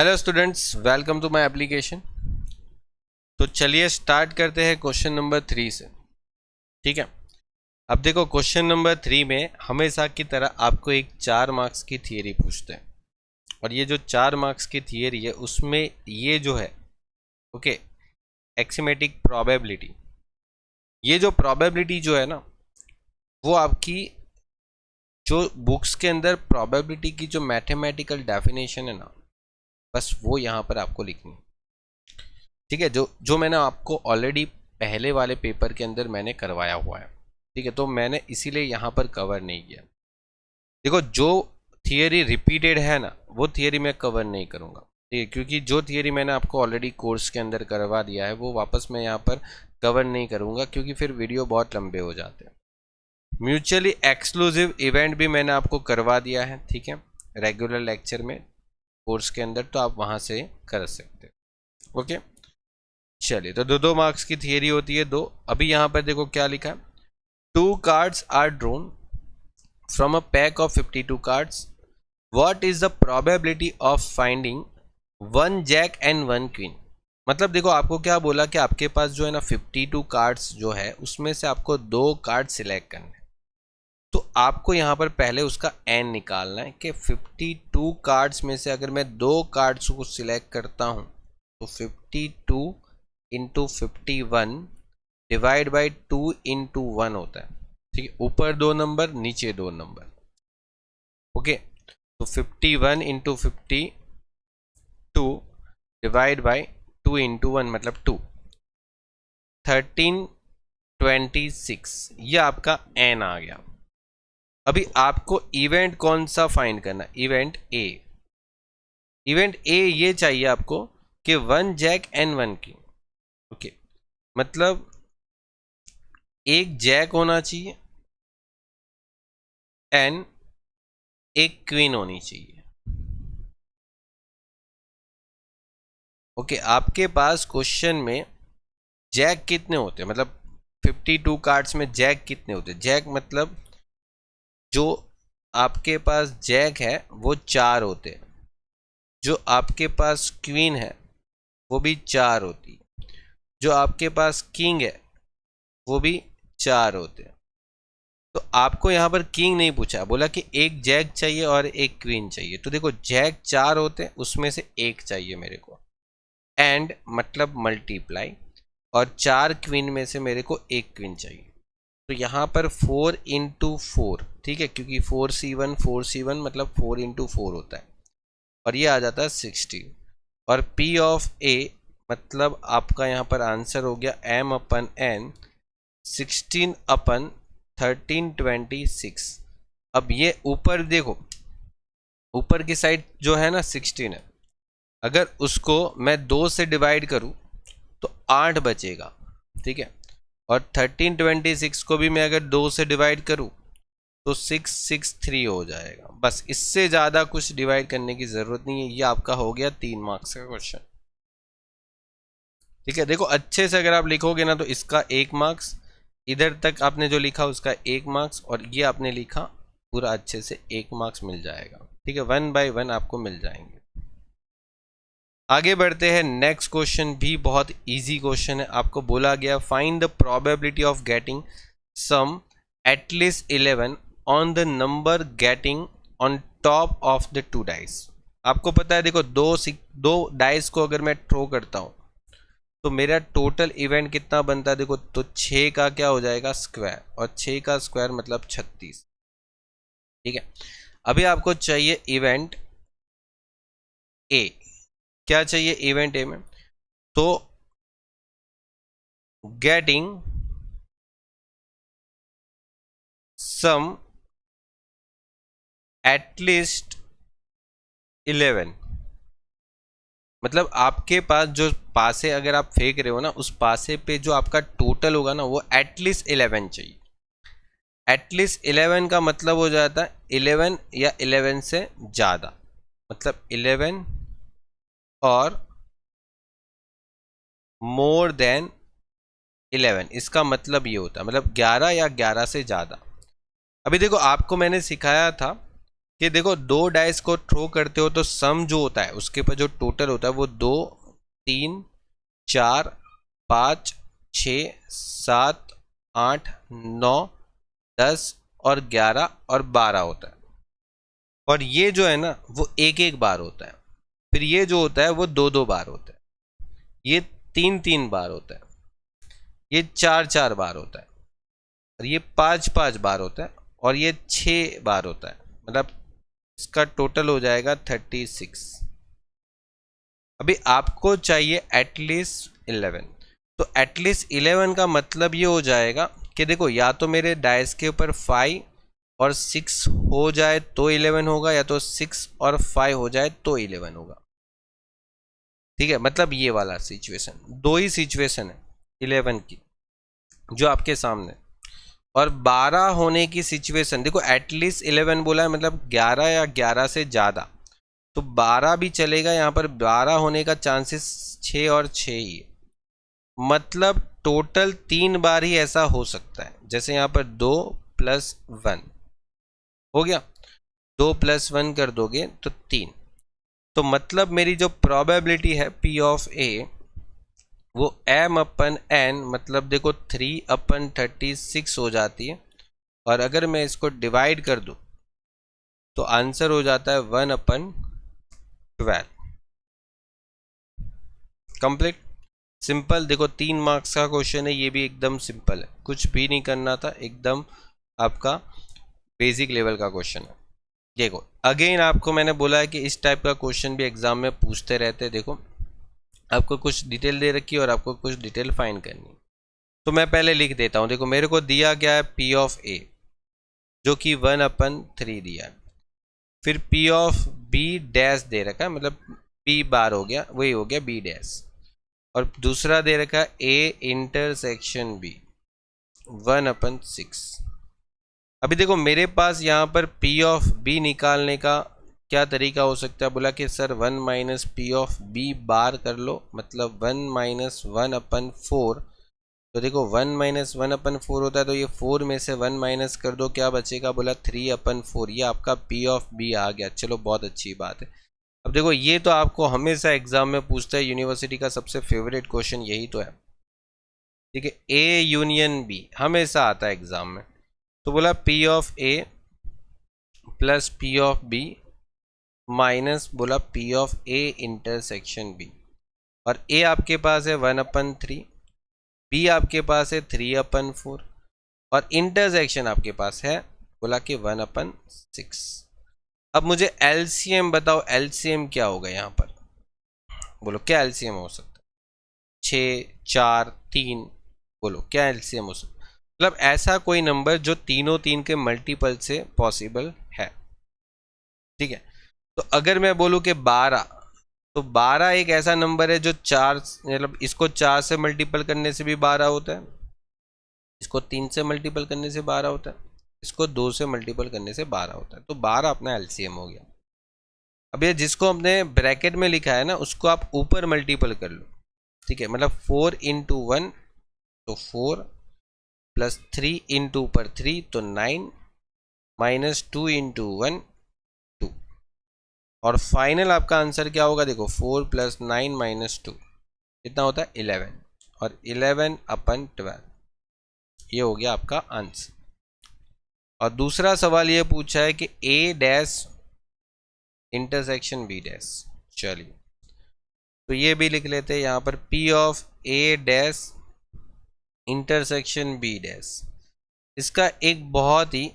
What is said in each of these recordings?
Hello students, welcome to my application. तो चलिए start करते हैं क्वेश्चन नंबर 3 से। ठीक है, अब देखो क्वेश्चन नंबर 3 में हमेशा की तरह आपको एक 4 मार्क्स की थियरी पूछते हैं, और ये जो 4 मार्क्स की थियरी है उसमें ये जो है ओके एक्सिमेटिक प्रोबेबिलिटी, ये जो प्रोबेबिलिटी जो है ना वो आपकी जो बुक्स के अंदर प्रोबेबिलिटी की जो मैथमेटिकल डेफिनेशन है ना, बस वो यहाँ पर आपको लिखनी है। ठीक है, जो जो मैंने आपको ऑलरेडी पहले वाले पेपर के अंदर मैंने करवाया हुआ है। ठीक है, तो मैंने इसीलिए यहाँ पर कवर नहीं किया। देखो, जो थियरी रिपीटेड है ना वो थियरी मैं कवर नहीं करूँगा। ठीक है, क्योंकि जो थियरी मैंने आपको ऑलरेडी कोर्स के अंदर करवा दिया है वो वापस मैं यहाँ पर कवर नहीं करूँगा, क्योंकि फिर वीडियो बहुत लंबे हो जाते हैं। म्यूचुअली एक्सक्लूसिव इवेंट भी मैंने आपको करवा दिया है, ठीक है, रेगुलर लेक्चर में कोर्स के अंदर, तो आप वहाँ से कर सकते हैं। ओके, चलिए, तो दो मार्क्स की थियरी होती है दो। अभी यहाँ पर देखो क्या लिखा है, 2 cards are drawn from a pack of 52 cards, what is the probability of finding 1 jack and 1 queen. मतलब देखो, आपको क्या बोला कि आपके पास जो है ना 52 कार्ड्स जो है उसमें से आपको 2 कार्ड सिलेक्ट करने हैं। तो आपको यहाँ पर पहले उसका एन निकालना है कि 52 कार्ड्स में से अगर मैं 2 कार्ड्स को सिलेक्ट करता हूँ तो 52 इंटू 51 डिवाइड बाई 2 इंटू 1 होता है। ठीक है, ऊपर 2 नंबर नीचे 2 नंबर। ओके, तो 51 इंटू 52 डिवाइड बाई 2 इंटू 1 मतलब 2, 1326, ये आपका एन आ गया। अभी आपको इवेंट कौन सा फाइंड करना, इवेंट ए। इवेंट ए ये चाहिए आपको कि 1 जैक एंड 1 की। ओके, मतलब एक जैक होना चाहिए एंड एक क्वीन होनी चाहिए। ओके, आपके पास क्वेश्चन में जैक कितने होते हैं, मतलब 52 कार्ड्स में जैक कितने होते हैं। जैक मतलब जो आपके पास जैक है वो 4 होते हैं, जो आपके पास क्वीन है वो भी 4 होती है, जो आपके पास किंग है वो भी 4 होते हैं। तो आपको यहाँ पर किंग नहीं पूछा, बोला कि एक जैक चाहिए और एक क्वीन चाहिए। तो देखो, जैक 4 होते हैं उसमें से एक चाहिए मेरे को, एंड मतलब मल्टीप्लाई, और 4 क्वीन में से मेरे को एक क्वीन चाहिए। तो यहाँ पर 4 इंटू 4, ठीक है, क्योंकि 4C1 मतलब 4 इंटू 4 होता है, और ये आ जाता है 16। और P ऑफ A मतलब आपका यहाँ पर आंसर हो गया M अपन N 16 अपन 1326। अब ये ऊपर देखो, ऊपर की साइड जो है ना 16 है, अगर उसको मैं 2 से डिवाइड करूं तो 8 बचेगा। ठीक है, और 1326 को भी मैं अगर 2 से डिवाइड करूं तो 663 हो जाएगा। बस, इससे ज़्यादा कुछ डिवाइड करने की ज़रूरत नहीं है। ये आपका हो गया 3 मार्क्स का क्वेश्चन। ठीक है, देखो अच्छे से अगर आप लिखोगे ना तो इसका 1 मार्क्स, इधर तक आपने जो लिखा उसका 1 मार्क्स, और ये आपने लिखा पूरा अच्छे से 1 मार्क्स मिल जाएगा। ठीक है, 1 बाय 1 आपको मिल जाएंगे। आगे बढ़ते हैं, नेक्स्ट क्वेश्चन भी बहुत इजी क्वेश्चन है। आपको बोला गया find the probability of getting sum at least 11 on the number getting on top of the 2 dice. आपको पता है, देखो दो डाइस को अगर मैं थ्रो करता हूं तो मेरा टोटल इवेंट कितना बनता है। देखो, तो 6 का क्या हो जाएगा स्क्वायर, और 6 का स्क्वायर मतलब 36। ठीक है, अभी आपको चाहिए इवेंट ए। क्या चाहिए इवेंट ए में, तो गेटिंग सम एटलीस्ट 11, मतलब आपके पास जो पासे अगर आप फेंक रहे हो ना उस पासे पे जो आपका टोटल होगा ना वो एटलीस्ट 11 चाहिए। एटलीस्ट 11 का मतलब हो जाता है 11 या 11 से ज़्यादा, मतलब 11 और मोर देन 11, इसका मतलब ये होता है मतलब 11 या 11 से ज़्यादा। अभी देखो, आपको मैंने सिखाया था कि देखो दो डाइस को थ्रो करते हो तो सम जो होता है उसके ऊपर जो टोटल होता है वो 2, 3, 4, 5, 6, 7, 8, 9, 10 और 11 और 12 होता है। और ये जो है ना वो एक एक बार होता है। फिर ये जो होता है वो दो दो बार होता है। ये तीन तीन बार होता है। ये चार चार बार होता है। और ये पाँच पाँच बार होता है। और ये 6 बार होता है। मतलब इसका टोटल हो जाएगा 36। अभी आपको चाहिए एटलीस्ट 11। तो एटलीस्ट 11 का मतलब ये हो जाएगा कि देखो या तो मेरे डाइस के ऊपर 5 और 6 हो जाए तो 11 होगा, या तो 6 और 5 हो जाए तो 11 होगा। ठीक है, मतलब ये वाला सिचुएशन, दो ही सिचुएशन है 11 की जो आपके सामने। और 12 होने की सिचुएशन देखो, एटलीस्ट 11 बोला है मतलब 11 या 11 से ज़्यादा, तो 12 भी चलेगा। यहाँ पर 12 होने का चांसेस 6 और 6 ही है। मतलब टोटल 3 बार ही ऐसा हो सकता है। जैसे यहाँ पर 2 + 1 हो गया, 2 + 1 कर दोगे तो 3। तो मतलब मेरी जो प्रोबेबिलिटी है P ऑफ A वो m/n, मतलब देखो 3/36 हो जाती है। और अगर मैं इसको डिवाइड कर दूं तो आंसर हो जाता है 1/12। Complete, simple. देखो 3 मार्क्स का क्वेश्चन है, ये भी एकदम सिंपल है, कुछ भी नहीं करना था, एकदम आपका बेसिक लेवल का क्वेश्चन है। देखो अगेन आपको मैंने बोला है कि इस टाइप का क्वेश्चन भी एग्जाम में पूछते रहते हैं। देखो आपको कुछ डिटेल दे रखी है और आपको कुछ डिटेल फाइंड करनी है। तो मैं पहले लिख देता हूँ। देखो मेरे को दिया गया है P ऑफ A जो कि 1/3 दिया है। फिर P ऑफ B डैश दे रखा है, मतलब P बार हो गया, वही हो गया B डैश। और दूसरा दे रखा है A इंटरसेक्शन B 1/6। अभी देखो मेरे पास यहाँ पर P ऑफ B निकालने का क्या तरीका हो सकता है। बोला कि सर 1 - P ऑफ B बार कर लो, मतलब 1 - 1/4। तो देखो 1 - 1/4 होता है, तो ये 4 में से 1 माइनस कर दो, क्या बचेगा। बोला 3/4। ये आपका P ऑफ B आ गया। चलो बहुत अच्छी बात है। अब देखो ये तो आपको हमेशा एग्जाम में पूछता है, यूनिवर्सिटी का सबसे फेवरेट क्वेश्चन यही तो है। ठीक है, A यूनियन B हमेशा आता है एग्जाम में। तो बोला P of A plus P of B minus बोला P of A intersection B। और A आपके पास है 1/3, B आपके पास है 3/4 और इंटरसेक्शन आपके पास है बोला कि 1/6। अब मुझे LCM बताओ, LCM क्या होगा यहाँ पर। बोलो क्या LCM हो सकता है। 6, 4, 3, बोलो क्या LCM हो सकता है। मतलब ऐसा कोई नंबर जो तीनों 3 के मल्टीपल से पॉसिबल है। ठीक है, तो अगर मैं बोलूँ कि 12, तो 12 एक ऐसा नंबर है जो 4, मतलब इसको 4 से मल्टीपल करने से भी 12 होता है, इसको 3 से मल्टीपल करने से 12 होता है, इसको 2 से मल्टीपल करने से 12 होता है। तो 12 अपना LCM हो गया। अब ये जिसको हमने ब्रैकेट में लिखा है ना उसको आप ऊपर मल्टीपल कर लो। ठीक है, मतलब 4 × 1 तो 4 प्लस 3 इंटू ऊपर 3 तो 9 माइनस 2 × 1 2। और फाइनल आपका आंसर क्या होगा। देखो 4 + 9 - 2 कितना होता है 11। और 11/12 ये हो गया आपका आंसर। और दूसरा सवाल ये पूछा है कि A dash intersection B dash. चलिए तो ये भी लिख लेते हैं यहाँ पर P of A dash intersection B dash. इसका एक बहुत ही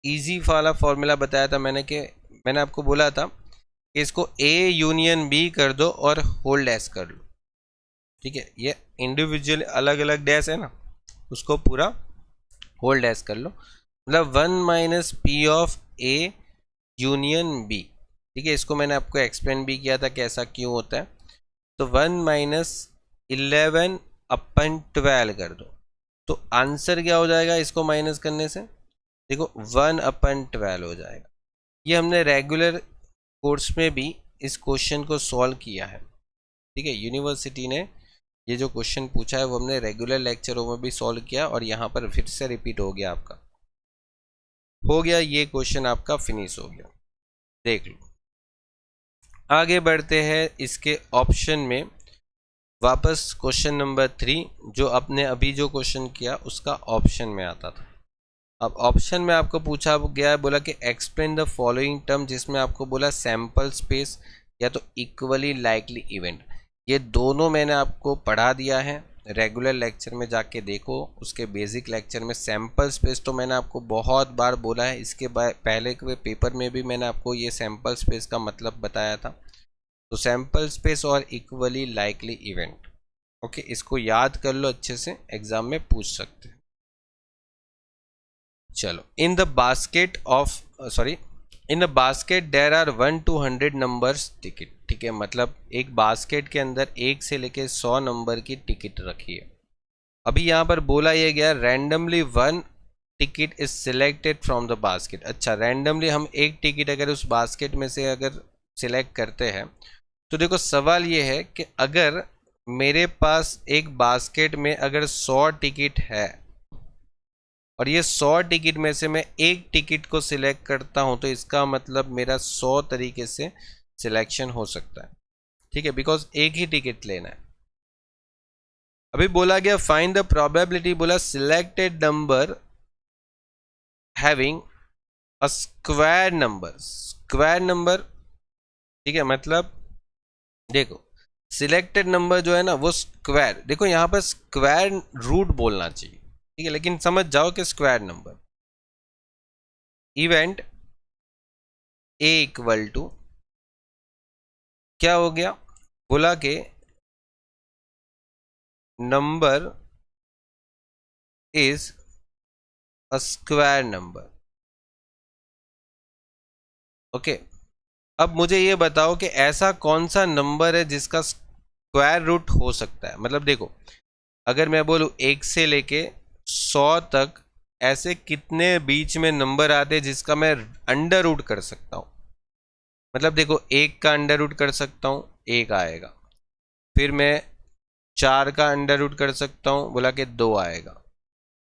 इजी वाला फॉर्मूला बताया था मैंने, कि मैंने आपको बोला था कि इसको A यूनियन B कर दो और होल डैश कर लो। ठीक है, ये इंडिविजुअल अलग अलग डैश है ना, उसको पूरा होल डैश कर लो। मतलब 1 - P of A union B। ठीक है, इसको मैंने आपको एक्सप्लेन भी किया था कि ऐसा क्यों होता है। तो 1 - 11/12 कर दो, तो आंसर क्या हो जाएगा इसको माइनस करने से। देखो 1/12 हो जाएगा। ये हमने रेगुलर कोर्स में भी इस क्वेश्चन को सॉल्व किया है। ठीक है, यूनिवर्सिटी ने ये जो क्वेश्चन पूछा है वो हमने रेगुलर लेक्चरों में भी सॉल्व किया और यहाँ पर फिर से रिपीट हो गया आपका। हो गया ये क्वेश्चन आपका फिनिश हो गया। देख लो। आगे बढ़ते हैं इसके ऑप्शन में, वापस क्वेश्चन नंबर 3 जो आपने अभी जो क्वेश्चन किया उसका ऑप्शन में आता था। अब ऑप्शन में आपको पूछा गया है, बोला कि एक्सप्लेन द फॉलोइंग टर्म, जिसमें आपको बोला सैंपल स्पेस या तो इक्वली लाइकली इवेंट। ये दोनों मैंने आपको पढ़ा दिया है, रेगुलर लेक्चर में जाके देखो। उसके बेसिक लेक्चर में सैंपल स्पेस तो मैंने आपको बहुत बार बोला है, इसके पहले के पेपर में भी मैंने आपको ये सैंपल स्पेस का मतलब बताया था। तो सैंपल स्पेस और इक्वली लाइकली इवेंट, ओके, इसको याद कर लो अच्छे से, एग्जाम में पूछ सकते हैं। चलो, in the basket of in the basket there are 1 to 100 numbers ticket. ठीक है, मतलब एक बास्केट के अंदर 1 से लेके 100 नंबर की टिकट रखी है। अभी यहाँ पर बोला यह गया randomly 1 ticket is selected from the basket. अच्छा, रैंडमली हम एक टिकट अगर उस बास्केट में से अगर सिलेक्ट करते हैं, तो देखो सवाल ये है कि अगर मेरे पास एक बास्केट में अगर 100 टिकट है और ये 100 टिकट में से मैं एक टिकट को सिलेक्ट करता हूं, तो इसका मतलब मेरा 100 तरीके से सिलेक्शन हो सकता है। ठीक है, बिकॉज एक ही टिकट लेना है। अभी बोला गया फाइंड द प्रोबेबिलिटी, बोला selected number having a square number. Square number, ठीक है, मतलब देखो सिलेक्टेड नंबर जो है ना वो स्क्वायर, देखो यहां पर स्क्वायर रूट बोलना चाहिए, ठीक है, लेकिन समझ जाओ कि square number. Event A equal to क्या हो गया, बोला कि number is a square number. Okay, अब मुझे ये बताओ कि ऐसा कौन सा नंबर है जिसका स्क्वायर रूट हो सकता है। मतलब देखो, अगर मैं बोलूं 1 से लेके 100 तक ऐसे कितने बीच में नंबर आते हैं जिसका मैं अंडर रूट कर सकता हूं। मतलब देखो 1 का अंडर रूट कर सकता हूं, 1 आएगा। फिर मैं 4 का अंडर रूट कर सकता हूं, बोला कि 2 आएगा।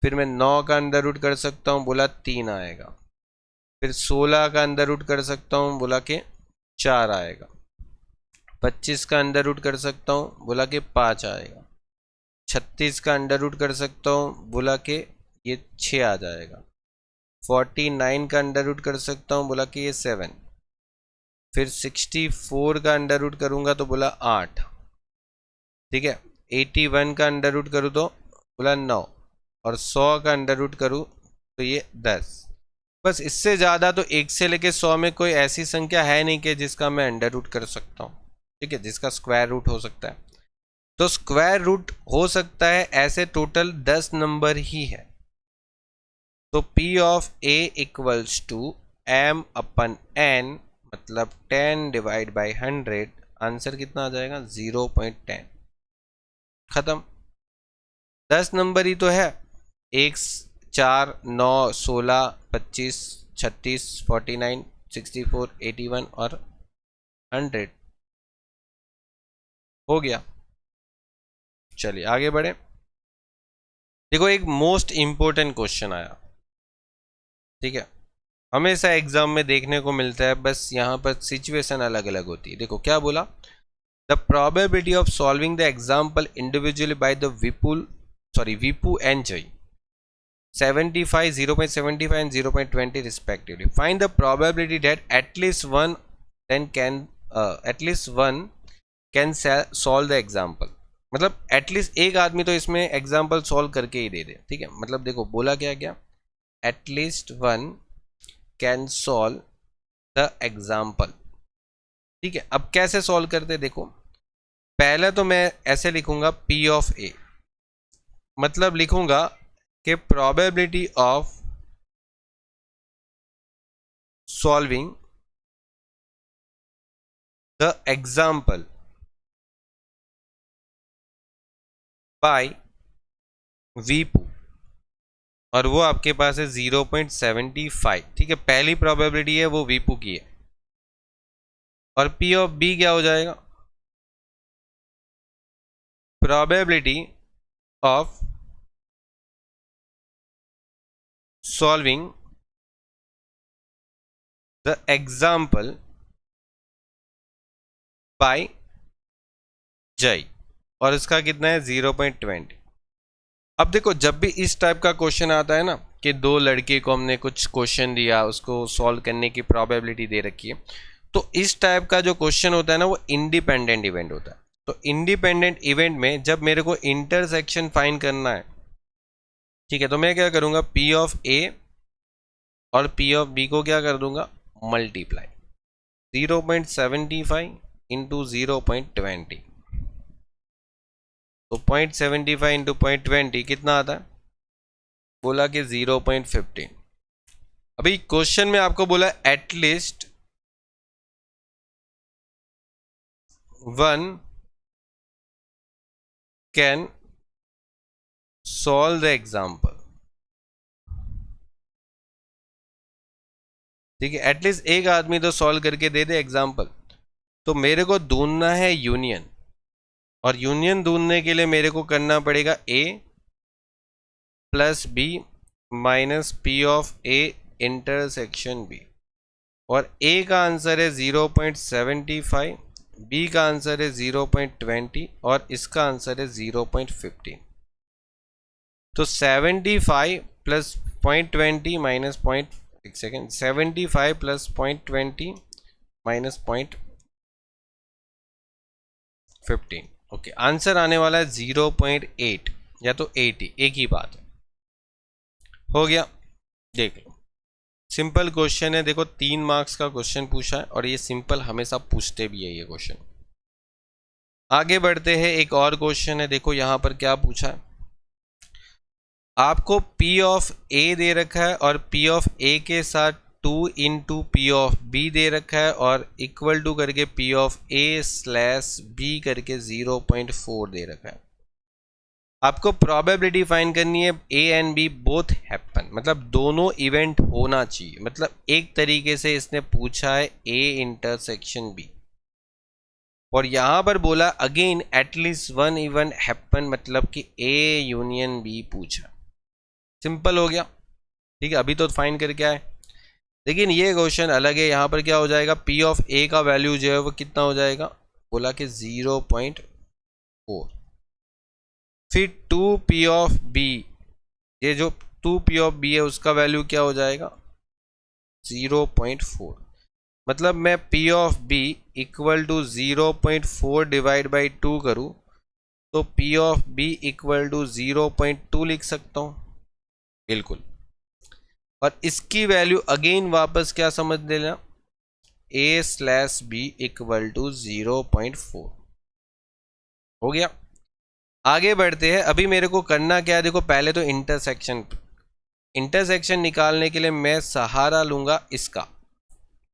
फिर मैं 9 का अंडर रूट कर सकता हूं, बोला 3 आएगा। फिर 16 का अंडर रूट कर सकता हूं, बोला कि 4 आएगा। 25 का अंडर रूट कर सकता हूं, बोला कि 5 आएगा। 36 का अंडर रूट कर सकता हूं, बोला कि ये 6 आ जाएगा। 49 का अंडर रूट कर सकता हूं, बोला कि ये 7। फिर 64 का अंडर रूट करूंगा तो बोला 8। ठीक है, 81 का अंडर रूट करूँ तो बोला 9, और 100 का अंडर रूट करूँ तो ये 10। बस इससे ज़्यादा तो 1 से लेके 100 में कोई ऐसी संख्या है नहीं कि जिसका मैं अंडर रूट कर सकता हूँ, ठीक है, जिसका स्क्वायर रूट हो सकता है। तो स्क्वायर रूट हो सकता है ऐसे टोटल 10 नंबर ही है। तो P of A equals to M upon N, मतलब 10 डिवाइड बाई 100, आंसर कितना आ जाएगा 0.10। खत्म। 10 नंबर ही तो है, 1, 4, 9, 16, 25, 36, 49, 64, 81 और 100 हो गया। चलिए आगे बढ़े। देखो एक मोस्ट इंपॉर्टेंट क्वेश्चन आया, ठीक है, हमेशा एग्जाम में देखने को मिलता है, बस यहाँ पर सिचुएशन अलग अलग होती है। देखो क्या बोला, the probability of solving the example individually by the Vipu and Jay 75, 0.75 and 0.20 respectively. Find the probability that at least one can solve the example. मतलब एटलीस्ट एक आदमी तो इसमें एग्जाम्पल सॉल्व करके ही दे दे। ठीक है, मतलब देखो बोला क्या क्या, at least one can solve the example. ठीक है, अब कैसे सॉल्व करते देखो, पहले तो मैं ऐसे लिखूंगा P ऑफ A, मतलब लिखूंगा कि probability of solving the example by Vipu, और वो आपके पास है 0.75। ठीक है, पहली प्रोबेबिलिटी है वो वीपू की है। और P ऑफ B क्या हो जाएगा, probability of solving the example bye जय, और इसका कितना है 0.20। अब देखो जब भी इस टाइप का क्वेश्चन आता है ना कि दो लड़के को हमने कुछ क्वेश्चन दिया, उसको सॉल्व करने की प्रोबेबिलिटी दे रखी है, तो इस टाइप का जो क्वेश्चन होता है ना वो इंडिपेंडेंट इवेंट होता है। तो इंडिपेंडेंट इवेंट में जब मेरे को इंटरसेक्शन फाइंड करना है, ठीक है, तो मैं क्या करूंगा, P ऑफ A और P ऑफ B को क्या कर दूंगा, मल्टीप्लाई 0.75 इंटू 0.20। तो 0.75 इंटू 0.20 कितना आता है, बोला कि 0.15। अभी क्वेश्चन में आपको बोला at least one can solve the example, ठीक है, एटलीस्ट एक आदमी तो सॉल्व करके दे दे एग्जाम्पल। तो मेरे को ढूंढना है यूनियन, और यूनियन ढूंढने के लिए मेरे को करना पड़ेगा A plus B minus P of A intersection B, और A का आंसर है 0.75, B का आंसर है 0.20 और इसका आंसर है 0.15। तो 75 plus 0.20 minus 75 plus 0.20 minus 0.15, okay, answer आने वाला है 0.8 या तो 80, एक ही बात है। हो गया, देख लो, सिंपल क्वेश्चन है। देखो 3 मार्क्स का क्वेश्चन पूछा है और ये सिंपल हमेशा पूछते भी है ये क्वेश्चन। आगे बढ़ते हैं, एक और क्वेश्चन है। देखो यहाँ पर क्या पूछा है, आपको P ऑफ A दे रखा है और P ऑफ A के साथ 2 इंटू P ऑफ B दे रखा है और इक्वल टू करके P of A slash B करके 0.4 दे रखा है। आपको प्रोबेबिलिटी फाइंड करनी है A and B both happen, मतलब दोनों इवेंट होना चाहिए। मतलब एक तरीके से इसने पूछा है A इंटरसेक्शन B, और यहां पर बोला again at least one event happen, मतलब कि A यूनियन B पूछा। सिंपल हो गया, ठीक है, अभी तो फाइंड करके आए। लेकिन ये क्वेश्चन अलग है, यहाँ पर क्या हो जाएगा, P ऑफ A का वैल्यू जो है वो कितना हो जाएगा, बोला कि 0.4, फिर 2P ऑफ B, ये जो 2P ऑफ B है उसका वैल्यू क्या हो जाएगा 0.4। मतलब मैं P of B equal to 0.4 divide by 2 करूँ तो P of B equal to 0.2 लिख सकता हूँ, बिल्कुल। और इसकी वैल्यू अगेन वापस क्या समझ लेना, A slash B equal to 0.4। हो गया, आगे बढ़ते हैं। अभी मेरे को करना क्या है, देखो पहले तो इंटरसेक्शन निकालने के लिए मैं सहारा लूंगा इसका,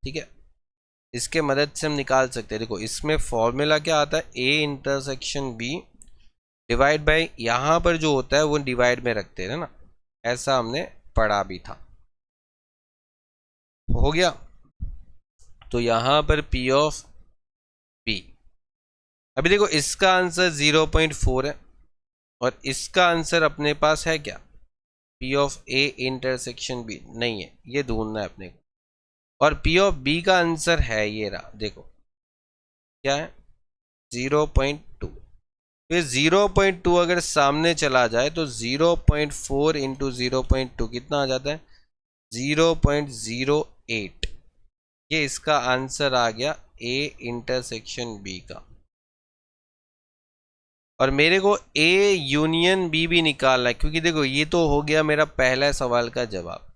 ठीक है, इसके मदद से हम निकाल सकते हैं। देखो इसमें फॉर्मूला क्या आता है, A intersection B divide by, यहाँ पर जो होता है वो डिवाइड में रखते हैं ना, ऐसा हमने पढ़ा भी था। हो गया, तो यहाँ पर P ऑफ B, अभी देखो इसका आंसर 0.4 है और इसका आंसर अपने पास है क्या, P of A intersection B नहीं है, ये ढूंढना है अपने को। और P ऑफ B का आंसर है ये रहा, देखो क्या है 0.2। फिर 0.2 अगर सामने चला जाए तो 0.4 इंटू 0.2 कितना आ जाता है 0.08। ये इसका आंसर आ गया A इंटरसेक्शन B का। और मेरे को A यूनियन B भी निकालना है, क्योंकि देखो ये तो हो गया मेरा पहला सवाल का जवाब।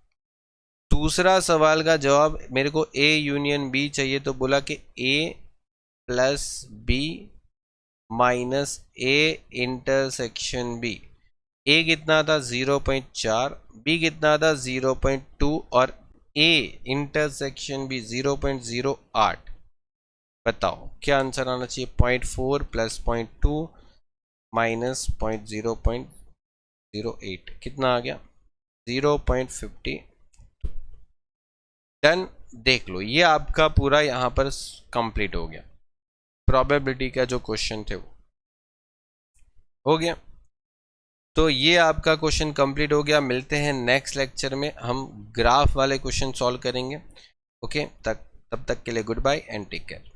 दूसरा सवाल का जवाब मेरे को A यूनियन B चाहिए, तो बोला कि A plus B minus A intersection B। A कितना था 0.4, B कितना था 0.2 और A इंटरसेक्शन B 0.08। बताओ क्या आंसर आना चाहिए, 0.4 प्लस 0.2 माइनस 0.08 कितना आ गया 0.50। डन, देख लो ये आपका पूरा यहाँ पर कंप्लीट हो गया। प्रोबेबिलिटी का जो क्वेश्चन थे वो हो गया। तो ये आपका क्वेश्चन कंप्लीट हो गया। मिलते हैं नेक्स्ट लेक्चर में, हम ग्राफ वाले क्वेश्चन सॉल्व करेंगे। ओके, तब तक के लिए goodbye and take care.